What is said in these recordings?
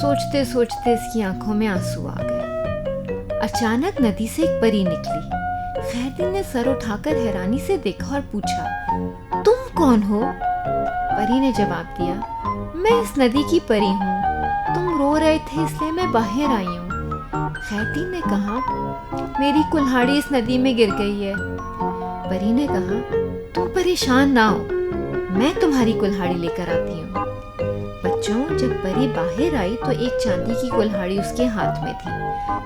سوچتے سوچتے اس کی آنکھوں میں آنسو آ گئے۔ اچانک ندی سے ایک پری نکلی۔ خیردین نے سر اٹھا کر حیرانی سے دیکھا اور پوچھا، تم کون ہو؟ پری نے جواب دیا، میں اس ندی کی پری ہوں، تم رو رہے تھے اس لیے میں باہر آئی ہوں۔ خیردین نے کہا، میری کلہاڑی اس ندی میں گر گئی ہے۔ پری نے کہا، تم پریشان نہ ہو، میں تمہاری کلہاڑی لے کر آتی ہوں۔ بچوں، جب پری باہر آئی تو ایک چاندی کی کلہاڑی اس کے ہاتھ میں تھی۔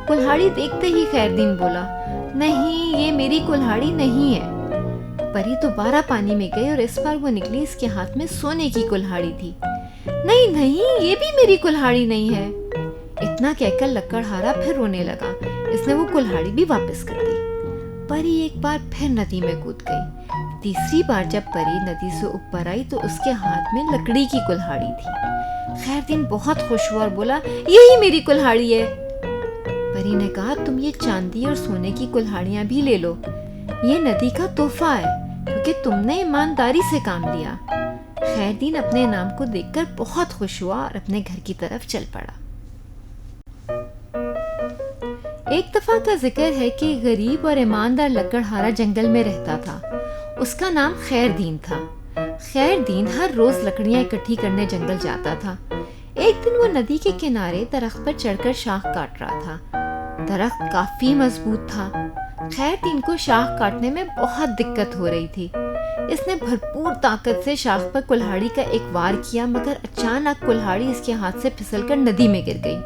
کلہاڑی دیکھتے ہی خیردین بولا، نہیں، یہ میری کلہاڑی نہیں ہے۔ پری دوبارہ پانی میں گئی اور اس بار وہ نکلی، اس کے ہاتھ میں سونے کی کلہاڑی تھی۔ نہیں نہیں، یہ بھی میری کلہاڑی نہیں ہے۔ اتنا کہہ کر لکڑہارا پھر رونے لگا۔ اس نے وہ کلہاڑی بھی واپس کر دی۔ پری ایک بار پھر ندی میں کود گئی۔ تیسری بار جب پری ندی سے اوپر آئی تو اس کے ہاتھ میں لکڑی کی کلہاڑی تھی۔ خیردین بہت خوش ہوا اور بولا، یہی میری کلہاڑی ہے۔ پری نے کہا، تم یہ چاندی اور سونے کی کلہاڑیاں بھی لے لو، یہ ندی کا تحفہ ہے کیونکہ تم نے ایمانداری سے کام لیا۔ خیردین اپنے نام کو دیکھ کر بہت خوش ہوا اور اپنے گھر کی طرف چل پڑا۔ ایک دفعہ کا ذکر ہے کہ غریب اور ایماندار لکڑہارا جنگل میں رہتا تھا۔ اس کا نام خیردین تھا۔ خیردین ہر روز لکڑیاں اکٹھی کرنے جنگل جاتا تھا۔ ایک دن وہ ندی کے کنارے درخت پر چڑھ کر شاخ کاٹ رہا تھا۔ درخت کافی مضبوط تھا۔ خیردین کو شاخ کاٹنے میں بہت دقت ہو رہی تھی۔ اس نے بھرپور طاقت سے شاخ پر کلہاڑی کا ایک وار کیا، مگر اچانک کلہاڑی اس کے ہاتھ سے پھسل کر ندی میں گر گئی۔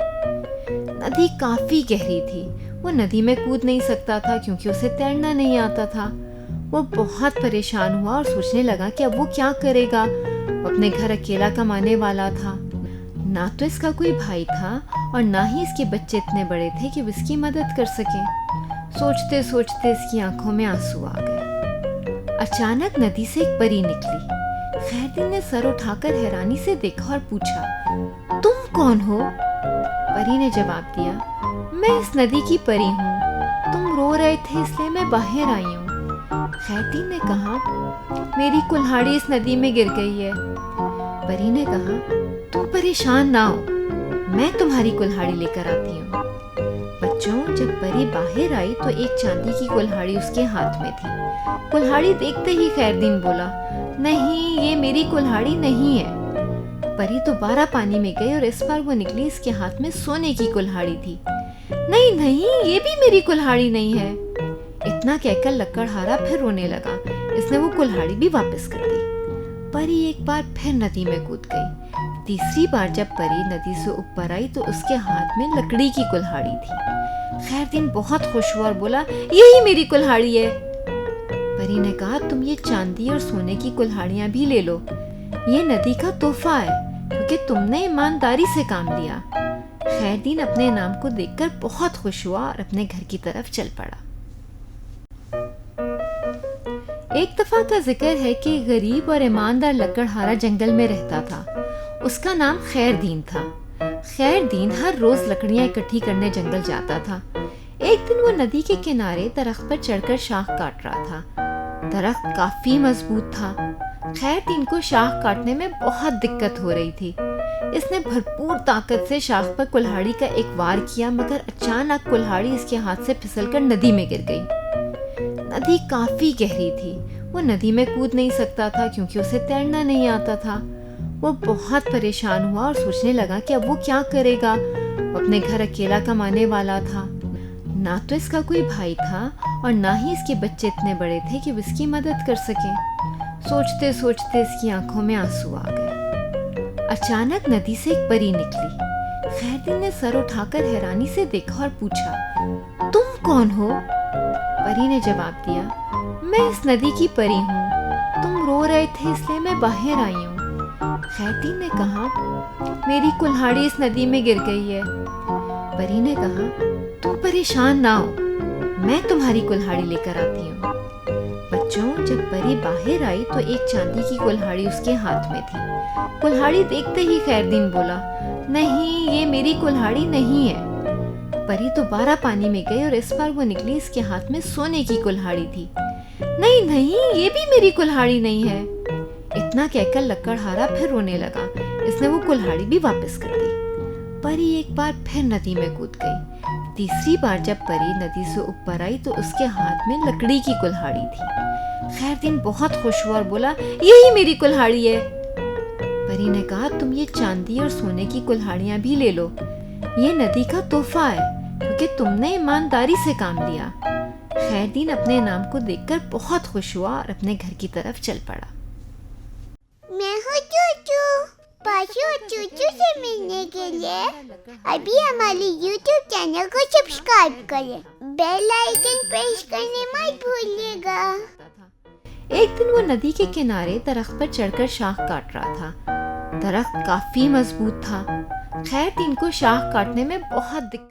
ندی کافی گہری تھی، وہ ندی میں کود نہیں سکتا تھا کیونکہ اسے تیرنا نہیں آتا تھا۔ وہ بہت پریشان ہوا اور سوچنے لگا کہ اب وہ کیا کرے گا۔ وہ اپنے گھر اکیلا کمانے والا تھا، نہ تو اس کا کوئی بھائی تھا اور نہ ہی اس کے بچے اتنے بڑے تھے کہ وہ اس کی مدد کر سکیں۔ سوچتے سوچتے اس کی آنکھوں میں آنسو آ گئے۔ اچانک ندی سے ایک پری نکلی۔ خیردین نے سر اٹھا کر حیرانی سے دیکھا اور پوچھا، تم کون ہو؟ پری نے جواب دیا، میں اس ندی کی پری ہوں، تم رو رہے تھے اس لیے میں باہر آئی ہوں۔ خیردین نے کہا، میری کلہاڑی اس ندی میں گر گئی ہے۔ پری نے کہا، تم پریشان نہ ہو، میں تمہاری کلہاڑی لے کر آتی ہوں۔ بچوں، جب پری باہر آئی تو ایک چاندی کی کلہاڑی اس کے ہاتھ میں تھی۔ کلہاڑی دیکھتے ہی خیردین بولا، نہیں، یہ میری کلہاڑی نہیں ہے۔ پری دوبارہ پانی میں گئی اور اس بار وہ نکلی، اس کے ہاتھ میں سونے کی کلہاڑی تھی۔ نہیں نہیں، یہ بھی میری کلہاڑی نہیں ہے۔ اتنا کہہ کر لکڑہارا پھر رونے لگا۔ اس نے وہ کلہاڑی بھی واپس کر دی۔ پری ایک بار پھر ندی میں کود گئی۔ تیسری بار جب پری ندی سے اوپر آئی تو اس کے ہاتھ میں لکڑی کی کلہاڑی تھی۔ خیردین بہت خوش ہوا اور بولا، یہی میری کلہاڑی ہے۔ پری نے کہا، تم یہ چاندی اور سونے کی کلہاڑیاں بھی لے لو، یہ ندی کا تحفہ ہے کیونکہ تم نے ایمانداری سے کام لیا۔ خیردین اپنے نام کو دیکھ کر بہت خوش ہوا اور اپنے گھر کی طرف چل پڑا۔ ایک دفعہ کا ذکر ہے کہ غریب اور ایماندار لکڑہارا جنگل میں رہتا تھا۔ اس کا نام خیردین تھا۔ خیردین ہر روز لکڑیاں اکٹھی کرنے جنگل جاتا تھا۔ ایک دن وہ ندی کے کنارے درخت پر چڑھ کر شاخ کاٹ رہا تھا۔ درخت کافی مضبوط تھا۔ خیردین کو شاخ کاٹنے میں بہت دقت ہو رہی تھی۔ اس نے بھرپور طاقت سے شاخ پر کلہاڑی کا ایک وار کیا، مگر اچانک کلہاڑی اس کے ہاتھ سے پھسل کر ندی میں گر گئی۔ ندی کافی گہری تھی، وہ ندی میں کود نہیں سکتا تھا کیونکہ اسے تیرنا نہیں آتا تھا۔ وہ بہت پریشان ہوا اور سوچنے لگا کہ اب وہ کیا کرے گا۔ وہ اپنے گھر اکیلا کمانے والا تھا، نہ تو اس کا کوئی بھائی تھا اور نہ ہی اس کے بچے اتنے بڑے تھے کہ وہ اس کی مدد کر سکیں۔ سوچتے سوچتے اس کی آنکھوں میں آنسو آ گئے۔ اچانک ندی سے ایک پری نکلی۔ خیردین نے سر اٹھا کر حیرانی سے دیکھا اور پوچھا، تم کون ہو؟ پری نے جواب دیا، میں اس ندی کی پری ہوں، تم رو رہے تھے اس لیے میں باہر آئی ہوں۔ خیردین نے کہا، میری کلہاڑی اس ندی میں گر گئی ہے۔ پری نے کہا، تم پریشان نہ ہو، میں تمہاری کلہاڑی لے کر آتی ہوں۔ بچوں، جب پری باہر آئی تو ایک چاندی کی کلہاڑی اس کے ہاتھ میں تھی۔ کلہاڑی دیکھتے ہی خیردین بولا، نہیں، یہ میری کلہاڑی نہیں ہے۔ پری دوبارہ پانی میں گئی اور اس بار وہ نکلی، اس کے ہاتھ میں سونے کی کلہاڑی تھی۔ نہیں نہیں، یہ بھی میری کلہاڑی نہیں ہے۔ اتنا کہہ کر لکڑہارا پھر رونے لگا۔ اس نے وہ کلہاڑی بھی واپس کر دی۔ پری ایک بار پھر ندی میں کود گئی۔ تیسری بار جب پری ندی سے اوپر آئی تو اس کے ہاتھ میں لکڑی کی کلہاڑی تھی۔ خیردین بہت خوش ہوا اور بولا یہی میری کلہاڑی ہے۔ پری نے کہا تم یہ چاندی اور سونے کی کلہاڑیاں بھی لے لو، یہ ندی کا تحفہ ہے کیونکہ تم نے ایمانداری سے کام لیا۔ خیردین اپنے انعام کو دیکھ کر بہت خوش ہوا اور اپنے گھر کی طرف چل پڑا۔ میں ہوں چوچو، پاشو چوچو سے ملنے کے لیے ابھی ہمارے یوٹیوب چینل کو سبسکرائب کریں، بیل آئیکن پریس کرنے مت بھولیے گا۔ ایک دن وہ ندی کے کنارے درخت پر چڑھ کر شاخ کاٹ رہا تھا۔ درخت کافی مضبوط تھا۔ خیردین کو شاخ کاٹنے میں بہت دقت